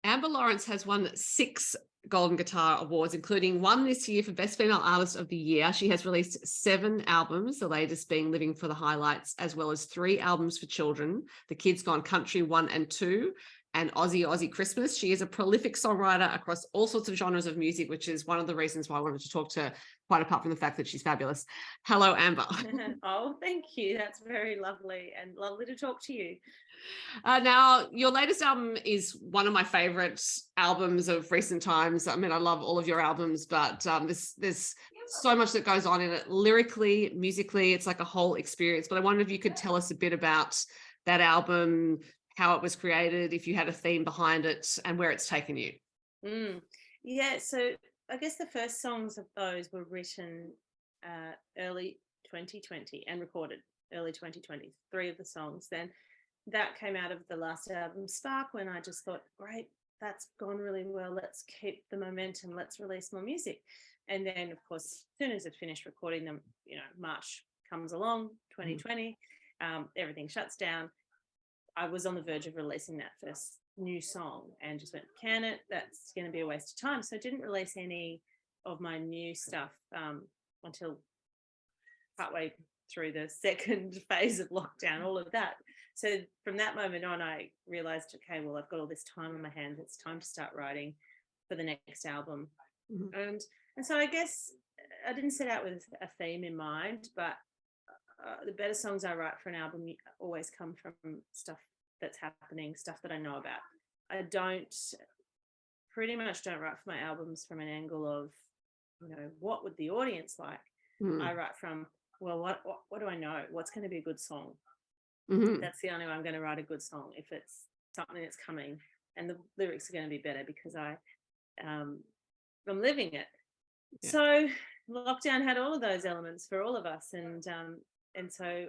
Amber Lawrence has won 6 Golden Guitar Awards, including one this year for Best Female Artist of the Year. She has released 7 albums, the latest being Living for the Highlights, as well as 3 albums for children, The Kids Gone Country 1 and 2, and Aussie Aussie Christmas. She is a prolific songwriter across all sorts of genres of music, which is one of the reasons why I wanted to talk to her, quite apart from the fact that she's fabulous. Hello, Amber. Oh, thank you. That's very lovely and lovely to talk to you. Now, your latest album is one of my favorite albums of recent times. I mean, I love all of your albums, but there's so much that goes on in it, lyrically, musically. It's like a whole experience. But I wondered if you could tell us a bit about that album, how it was created, if you had a theme behind it, and where it's taken you. Yeah, so I guess the first songs of those were written early 2020 and recorded early 2020, 3 of the songs. Then that came out of the last album, Spark, when I just thought, great, that's gone really well. Let's keep the momentum. Let's release more music. And then, of course, as soon as I finished recording them, March comes along, 2020, everything shuts down. I was on the verge of releasing that first new song and just went, can it? That's going to be a waste of time. So I didn't release any of my new stuff until partway through the second phase of lockdown, all of that. So from that moment on, I realized, okay, well, I've got all this time on my hands. It's time to start writing for the next album. And so I guess I didn't set out with a theme in mind, but the better songs I write for an album always come from stuff that's happening, stuff that I know about. I pretty much don't write for my albums from an angle of, what would the audience like? I write from, well, what do I know? What's going to be a good song? That's the only way I'm going to write a good song, if it's something that's coming, and the lyrics are going to be better because I'm living it. Yeah. So lockdown had all of those elements for all of us, and so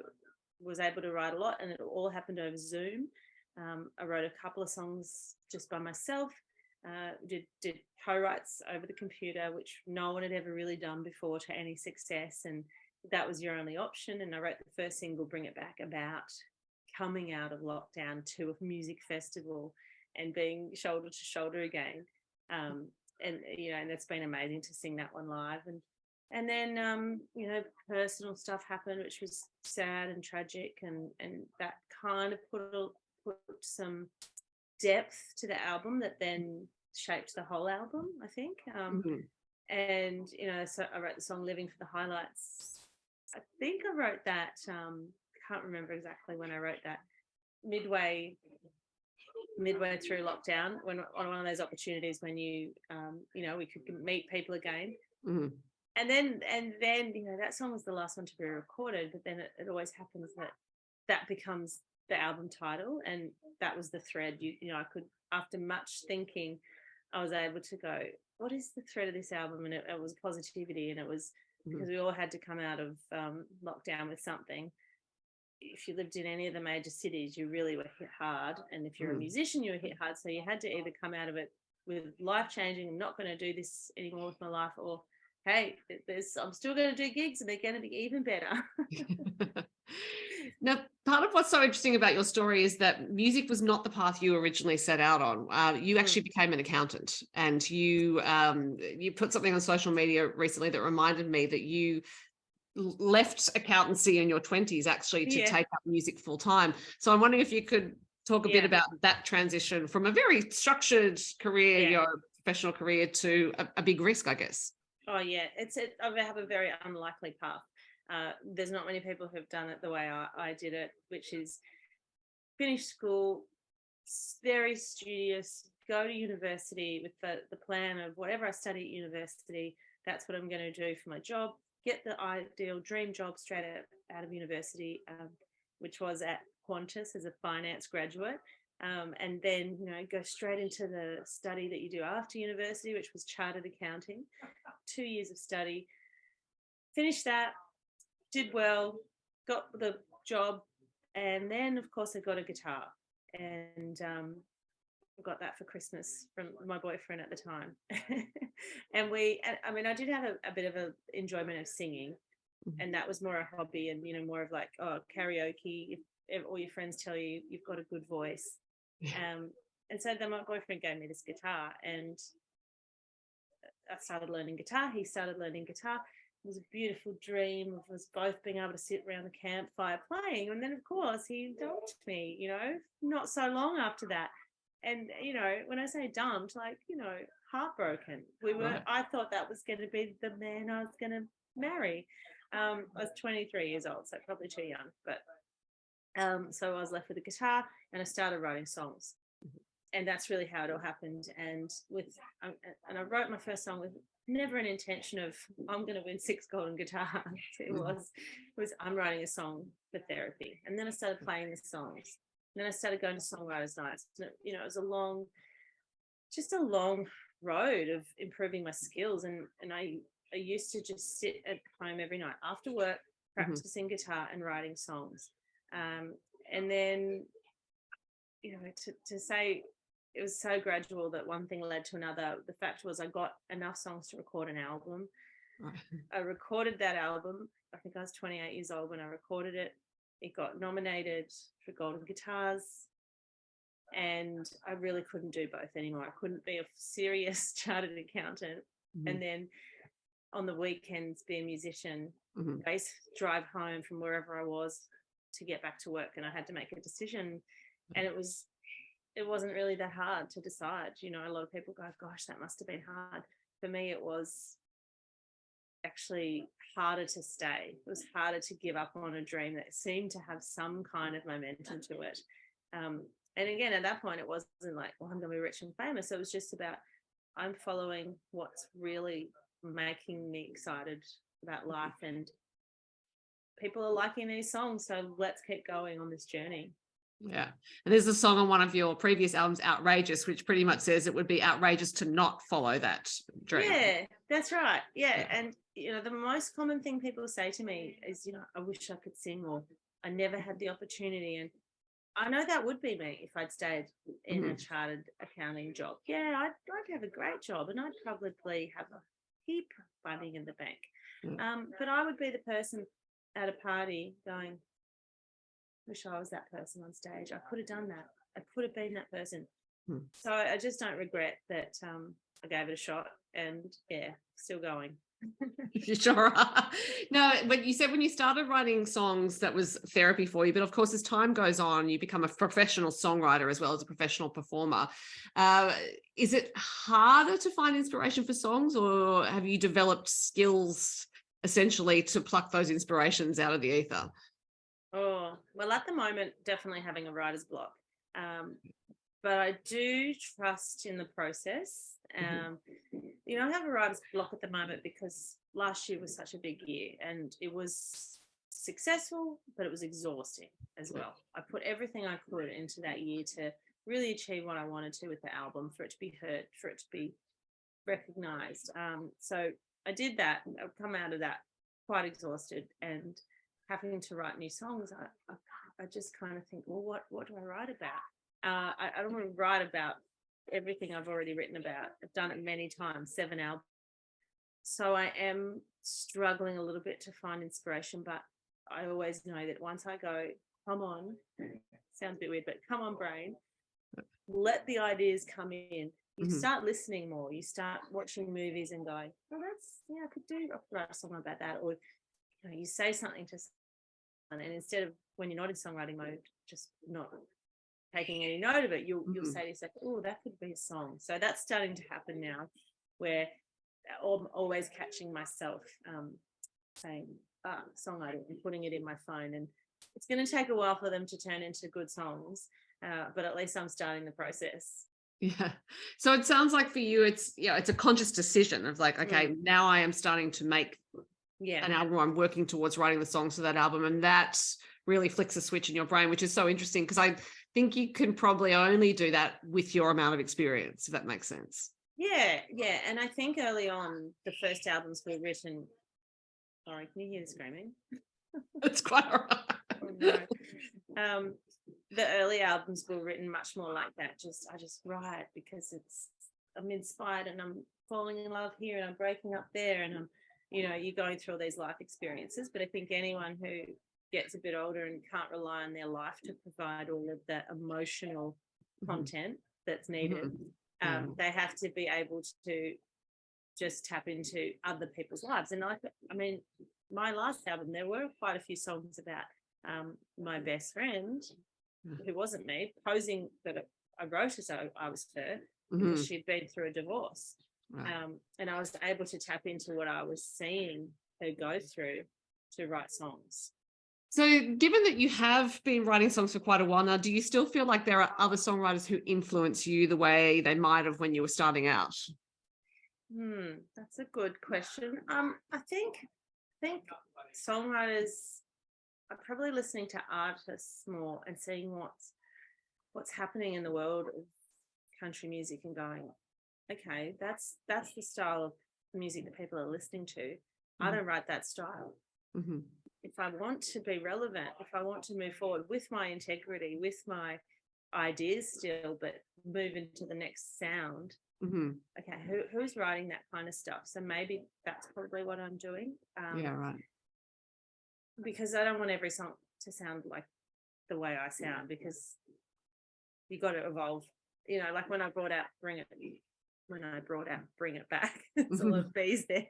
was able to write a lot, and it all happened over Zoom. I wrote a couple of songs just by myself, did co-writes over the computer, which no one had ever really done before to any success, and that was your only option. And I wrote the first single, Bring It Back, about coming out of lockdown to a music festival and being shoulder to shoulder again. And that's been amazing to sing that one live. And then, personal stuff happened, which was sad and tragic. And that kind of put some depth to the album that then shaped the whole album, I think. And, so I wrote the song Living for the Highlights. I think I wrote that, can't remember exactly when I wrote that, midway through lockdown, when on one of those opportunities when we could meet people again. And then that song was the last one to be recorded, but then it always happens that becomes the album title, and that was the thread. I could, after much thinking, I was able to go, what is the thread of this album? And it was positivity, and it was because we all had to come out of lockdown with something. If you lived in any of the major cities, you really were hit hard, and if you're a musician, you were hit hard. So you had to either come out of it with life-changing, I'm not going to do this anymore with my life, or hey, I'm still going to do gigs and they're going to be even better. Now, part of what's so interesting about your story is that music was not the path you originally set out on. You actually became an accountant, and you put something on social media recently that reminded me that you left accountancy in your 20s actually to take up music full time. So I'm wondering if you could talk a bit about that transition from a very structured career, your professional career, to a big risk, I guess. Oh yeah, I have a very unlikely path. There's not many people who've done it the way I did it, which is finish school, very studious, go to university with the plan of whatever I study at university, that's what I'm going to do for my job, get the ideal dream job straight out of university, which was at Qantas as a finance graduate. And then, go straight into the study that you do after university, which was chartered accounting, 2 years of study, finished that, did well, got the job, and then, of course, I got a guitar, and I got that for Christmas from my boyfriend at the time. And I did have a bit of an enjoyment of singing, and that was more a hobby, and, more of like, karaoke, if all your friends tell you you've got a good voice. so then my boyfriend gave me this guitar, and I started learning guitar. He started learning guitar. It was a beautiful dream of us both being able to sit around the campfire playing. And then, of course, he dumped me, not so long after that. And, when I say dumped, heartbroken. Right. I thought that was going to be the man I was going to marry. I was 23 years old, so probably too young. But so I was left with a guitar, and I started writing songs. And that's really how it all happened. And I wrote my first song with never an intention of I'm going to win 6 golden guitars. It was I'm writing a song for therapy. And then I started playing the songs. And then I started going to songwriters' nights. It was a long road of improving my skills. And I used to just sit at home every night after work, practicing guitar and writing songs. And then, to say it was so gradual that one thing led to another. The fact was I got enough songs to record an album. Right. I recorded that album. I think I was 28 years old when I recorded it. It got nominated for Golden Guitars. And I really couldn't do both anymore. I couldn't be a serious chartered accountant and then on the weekends be a musician, drive home from wherever I was to get back to work. And I had to make a decision. And it wasn't really that hard to decide. A lot of people go, gosh, that must have been hard. For me, it was actually harder to stay. It was harder to give up on a dream that seemed to have some kind of momentum to it. And again, at that point, it wasn't like, well, I'm going to be rich and famous. It was just about I'm following what's really making me excited about life, and people are liking these songs. So let's keep going on this journey. Yeah. And there's a song on one of your previous albums, Outrageous, which pretty much says it would be outrageous to not follow that dream. Yeah, that's right. Yeah. And, the most common thing people say to me is, I wish I could sing, or I never had the opportunity. And I know that would be me if I'd stayed in a chartered accounting job. Yeah, I'd have a great job, and I'd probably have a heap of money in the bank. But I would be the person at a party going, wish I was that person on stage. I could have done that. I could have been that person. So I just don't regret that I gave it a shot, and still going. You sure are. No, but you said when you started writing songs, that was therapy for you. But of course, as time goes on, you become a professional songwriter as well as a professional performer. Is it harder to find inspiration for songs, or have you developed skills essentially to pluck those inspirations out of the ether? Oh, well, at the moment, definitely having a writer's block. But I do trust in the process. I have a writer's block at the moment because last year was such a big year, and it was successful, but it was exhausting as well. I put everything I could into that year to really achieve what I wanted to with the album, for it to be heard, for it to be recognized. So I did that. I've come out of that quite exhausted, and having to write new songs, I just kind of think, well, what do I write about? I don't want to write about everything I've already written about. I've done it many times, 7 albums. So I am struggling a little bit to find inspiration, but I always know that once I go, come on, sounds a bit weird, but come on, brain, let the ideas come in. You start listening more. You start watching movies and going, well, I could write a song about that. Or, you say something to someone, and instead of, when you're not in songwriting mode, just not taking any note of it, you'll say to yourself, oh, that could be a song. So that's starting to happen now, where I'm always catching myself saying songwriting and putting it in my phone. And it's going to take a while for them to turn into good songs, but at least I'm starting the process. Yeah. So it sounds like for you, it's a conscious decision of like, okay, now I am starting to make an album. I'm working towards writing the songs for that album, and that really flicks a switch in your brain, which is so interesting, because I think you can probably only do that with your amount of experience, if that makes sense. Yeah. And I think early on, the first albums were written. Sorry, can you hear the screaming? It's quite all right. Oh, no. The early albums were written much more like that. I just write because I'm inspired, and I'm falling in love here, and I'm breaking up there, and I'm, you're going through all these life experiences. But I think anyone who gets a bit older and can't rely on their life to provide all of that emotional content, that's needed. They have to be able to just tap into other people's lives. And I mean, my last album, there were quite a few songs about my best friend, who wasn't me, posing that I wrote as I was her, because she'd been through a divorce. Right. And I was able to tap into what I was seeing her go through to write songs. So given that you have been writing songs for quite a while now, do you still feel like there are other songwriters who influence you the way they might have when you were starting out? That's a good question. I think songwriters are probably listening to artists more and seeing what's happening in the world of country music and going, okay, that's the style of music that people are listening to. I don't write that style. If I want to be relevant, if I want to move forward with my integrity, with my ideas still, but move into the next sound, okay, who's writing that kind of stuff? So maybe that's probably what I'm doing. Yeah, right. Because I don't want every song to sound like the way I sound, because you got to evolve. You know, like when I brought out Bring It Back, it's a lot of bees there.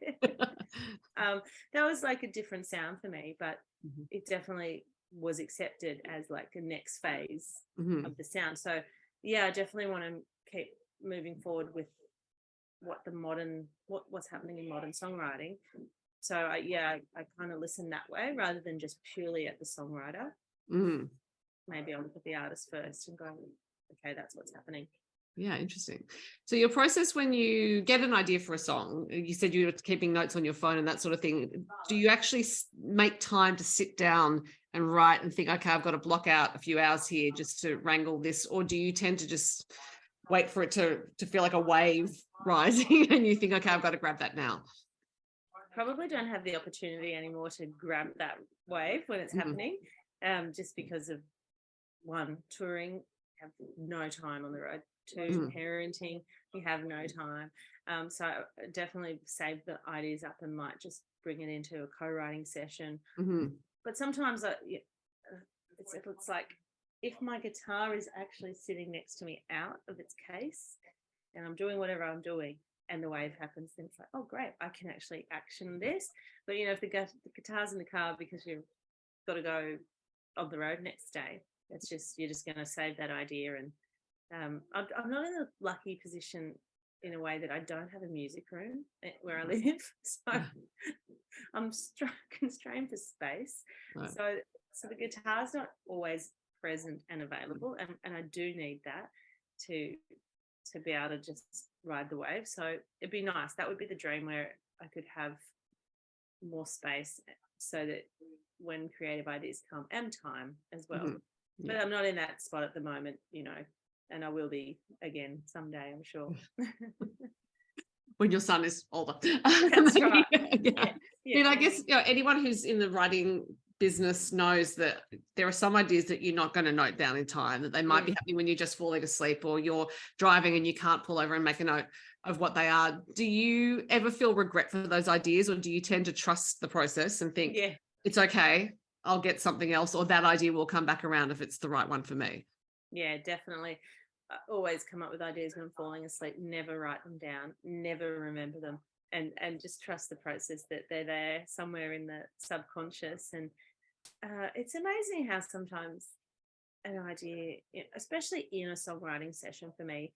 That was like a different sound for me, but it definitely was accepted as like a next phase of the sound. So yeah, I definitely want to keep moving forward with what's happening in modern songwriting. So I kind of listen that way rather than just purely at the songwriter. Maybe I'll look at the artist first and go, okay, that's what's happening. Yeah, interesting. So your process when you get an idea for a song, you said you were keeping notes on your phone and that sort of thing. Do you actually make time to sit down and write and think, okay, I've got to block out a few hours here just to wrangle this? Or do you tend to just wait for it to feel like a wave rising and you think, okay, I've got to grab that now? Probably don't have the opportunity anymore to grab that wave when it's happening, just because of one, touring, have no time on the road. Two, parenting, you have no time. So I definitely save the ideas up and might just bring it into a co-writing session. But sometimes it's like if my guitar is actually sitting next to me out of its case and I'm doing whatever I'm doing and the wave happens, then it's like, oh great, I can actually action this. But you know, if the guitar's in the car because you've got to go on the road next day, you're just going to save that idea. And I'm not in a lucky position in a way that I don't have a music room where I live, so I'm constrained for space. Right. So the guitar's not always present and available, and I do need that to be able to just ride the wave. So it'd be nice. That would be the dream, where I could have more space so that when creative ideas come, and time as well. But I'm not in that spot at the moment, you know, and I will be again someday, I'm sure. When your son is older. That's right. And I guess, you know, anyone who's in the writing business knows that there are some ideas that you're not going to note down in time, that they might be happening when you're just falling asleep or you're driving and you can't pull over and make a note of what they are. Do you ever feel regret for those ideas, or do you tend to trust the process and think it's okay, I'll get something else, or that idea will come back around if it's the right one for me? Yeah, definitely. I always come up with ideas when I'm falling asleep, never write them down, never remember them, and just trust the process that they're there somewhere in the subconscious. And it's amazing how sometimes an idea, especially in a songwriting session for me,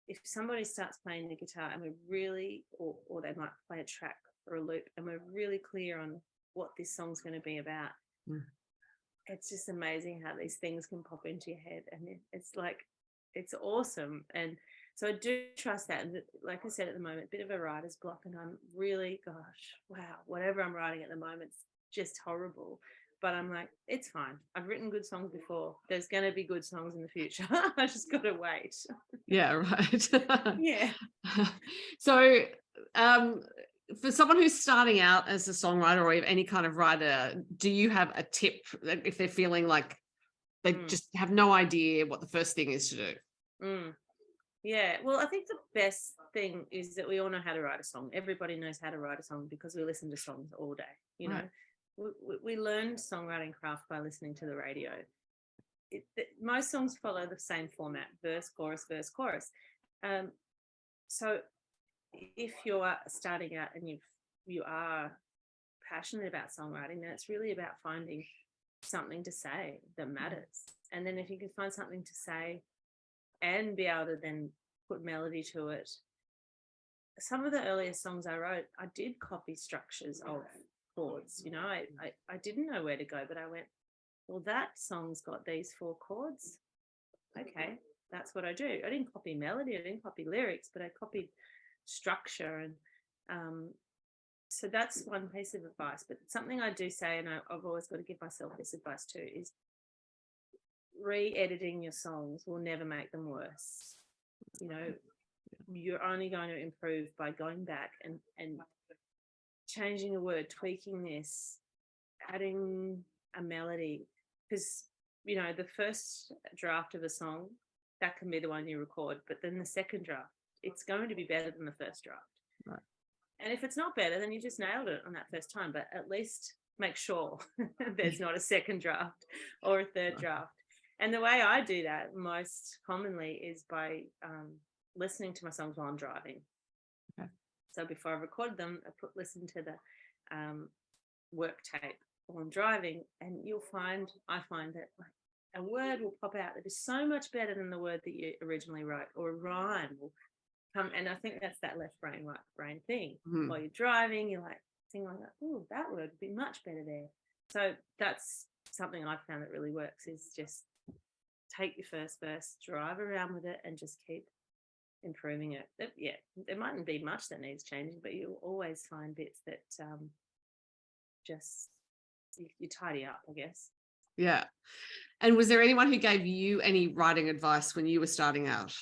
if somebody starts playing the guitar and we're really, or they might play a track or a loop and we're really clear on what this song's going to be about, it's just amazing how these things can pop into your head, and it's like, it's awesome. And so I do trust that. And like I said, at the moment, a bit of a writer's block, and I'm really, gosh, wow, whatever I'm writing at the moment's just horrible. But I'm like, it's fine. I've written good songs before. There's going to be good songs in the future. I just got to wait. Yeah, right. Yeah. So for someone who's starting out as a songwriter or any kind of writer, do you have a tip if they're feeling like they just have no idea what the first thing is to do? Yeah, well, I think the best thing is that we all know how to write a song. Everybody knows how to write a song because we listen to songs all day. You know, we learned songwriting craft by listening to the radio. most songs follow the same format: verse, chorus, chorus. So if you're starting out and you are passionate about songwriting, then it's really about finding something to say that matters. And then if you can find something to say and be able to then put melody to it. Some of the earliest songs I wrote, I did copy structures of chords. You know, I didn't know where to go, but I went, well, that song's got these 4 chords. Okay, that's what I do. I didn't copy melody, I didn't copy lyrics, but I copied structure. And so that's one piece of advice. But something I do say, and I've always got to give myself this advice too, is re-editing your songs will never make them worse. You know, you're only going to improve by going back and changing a word, tweaking this, adding a melody. Because, you know, the first draft of a song, that can be the one you record, but then the second draft, it's going to be better than the first draft. Right. And if it's not better, then you just nailed it on that first time, but at least make sure there's not a second draft or a third draft. And the way I do that most commonly is by listening to my songs while I'm driving. Okay. So before I record them, I listen to the work tape while I'm driving, and I find that a word will pop out that is so much better than the word that you originally wrote, or a rhyme will come. And I think that's that left brain, right brain thing. Mm-hmm. While you're driving, you're like, thinking like, oh, that word would be much better there. So that's something I've found that really works, is just take your first verse, drive around with it, and just keep improving it. There mightn't be much that needs changing, but you'll always find bits that just you tidy up, I guess. Yeah. And was there anyone who gave you any writing advice when you were starting out?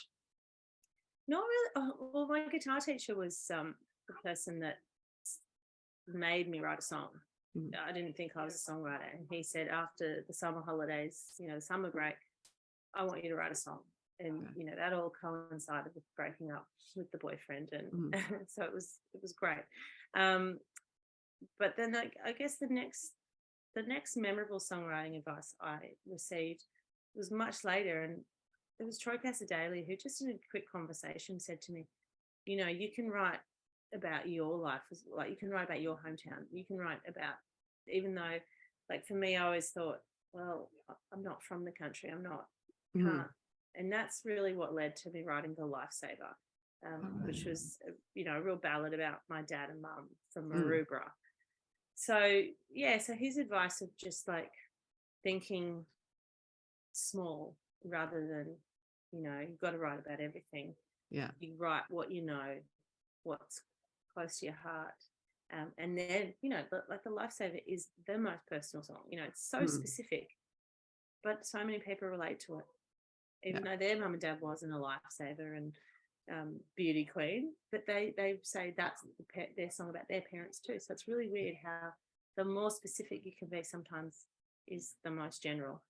Not really. Well, my guitar teacher was the person that made me write a song. I didn't think I was a songwriter, and he said, after the summer holidays, you know, summer break, I want you to write a song. And you know, that all coincided with breaking up with the boyfriend, and so it was great. But then I guess the next memorable songwriting advice I received was much later, and it was Troy Casadale, who just in a quick conversation said to me, you know, you can write about your life, like you can write about your hometown, you can write about, even though, like for me, I always thought, well, I'm not from the country, can't. And that's really what led to me writing The Lifesaver, which was, you know, a real ballad about my dad and mum from Maroubra. So his advice of just like thinking small rather than, you know, you've got to write about everything. Yeah. You write what you know, what's close to your heart. And then, you know, like The Lifesaver is the most personal song. You know, it's so specific, but so many people relate to it. Even though their mum and dad wasn't a lifesaver and beauty queen, but they say that's their song about their parents too. So it's really weird how the more specific you can be sometimes is the most general.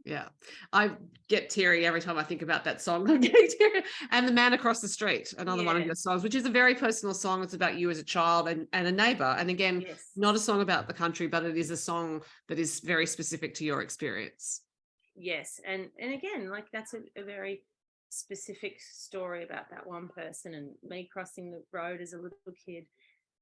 Yeah, I get teary every time I think about that song. I'm getting teary. And The Man Across the Street, another one of your songs, which is a very personal song. It's about you as a child and a neighbour. And again, not a song about the country, but it is a song that is very specific to your experience. Yes, and again, like that's a very specific story about that one person and me crossing the road as a little kid.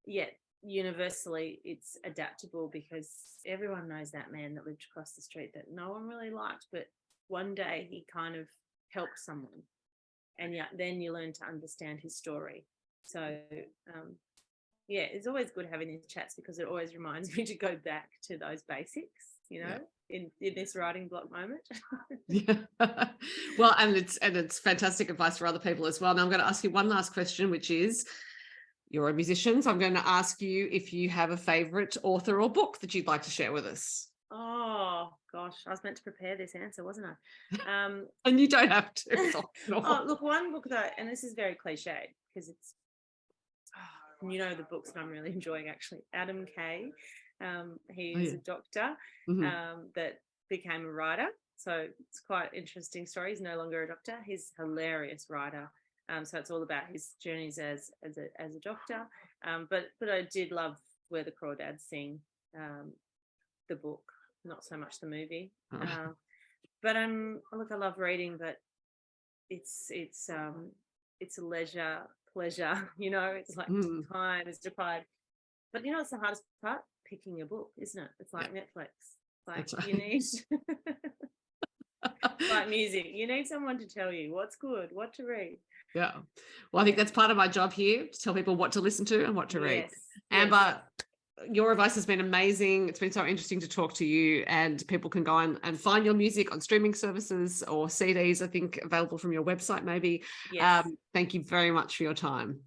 Yet universally it's adaptable because everyone knows that man that lived across the street that no one really liked, but one day he kind of helped someone, and then you learn to understand his story. So it's always good having these chats because it always reminds me to go back to those basics, you know. In this writing block moment. Well, and it's fantastic advice for other people as well. Now I'm going to ask you one last question, which is, you're a musician, so I'm going to ask you if you have a favorite author or book that you'd like to share with us. Oh gosh, I was meant to prepare this answer, wasn't I? And you don't have to. Look, one book that, and this is very cliched because it's, you know, the books that I'm really enjoying actually, Adam Kay. He's a doctor that became a writer. So it's quite an interesting story. He's no longer a doctor. He's a hilarious writer. So it's all about his journeys as a doctor. But I did love Where the Crawdads Sing, the book, not so much the movie. But look, I love reading, but it's a leisure pleasure, it's like time is deprived. But it's the hardest part, picking a book, isn't it? It's like Netflix. Like That's right. you need like music, you need someone to tell you what's good, what to read. Yeah. Well, I think that's part of my job here, to tell people what to listen to and what to read. Yes. Amber, your advice has been amazing. It's been so interesting to talk to you, and people can go and find your music on streaming services or CDs, I think, available from your website maybe. Yes. Thank you very much for your time.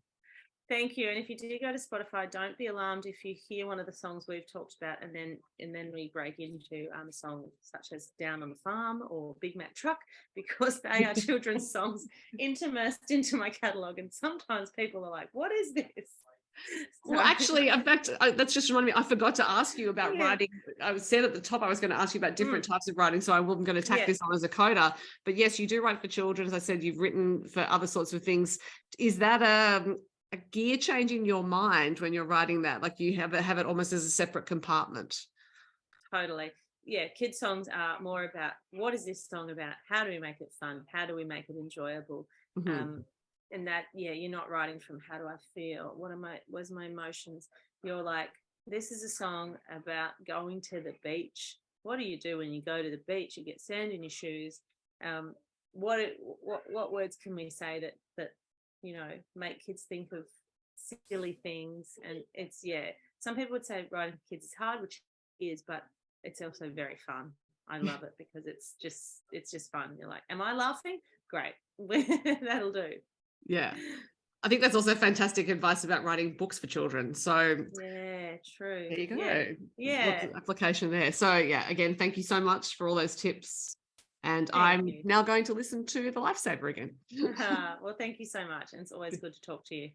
Thank you. And if you do go to Spotify, don't be alarmed if you hear one of the songs we've talked about and then we break into songs such as Down on the Farm or Big Mack Truck, because they are children's songs intermersed into my catalogue. And sometimes people are like, what is this? Well, actually, in fact, that's just reminded me, I forgot to ask you about writing. I said at the top I was going to ask you about different types of writing, so I wasn't going to tack this on as a coda. But yes, you do write for children. As I said, you've written for other sorts of things. Is that a gear change in your mind when you're writing that? Like you have it almost as a separate compartment? Totally. Yeah, kids' songs are more about, what is this song about? How do we make it fun? How do we make it enjoyable? And that, you're not writing from how do I feel? What's my emotions? You're like, this is a song about going to the beach. What do you do when you go to the beach? You get sand in your shoes. What words can we say that make kids think of silly things? And it's, some people would say writing for kids is hard, which is, but it's also very fun. I love it because it's just fun. You're like, am I laughing? Great. That'll do. Yeah. I think that's also fantastic advice about writing books for children. So yeah, true. There you go. Yeah. Lots of application there. So again, thank you so much for all those tips. And I'm now going to listen to The Lifesaver again. Well, thank you so much. And it's always good to talk to you.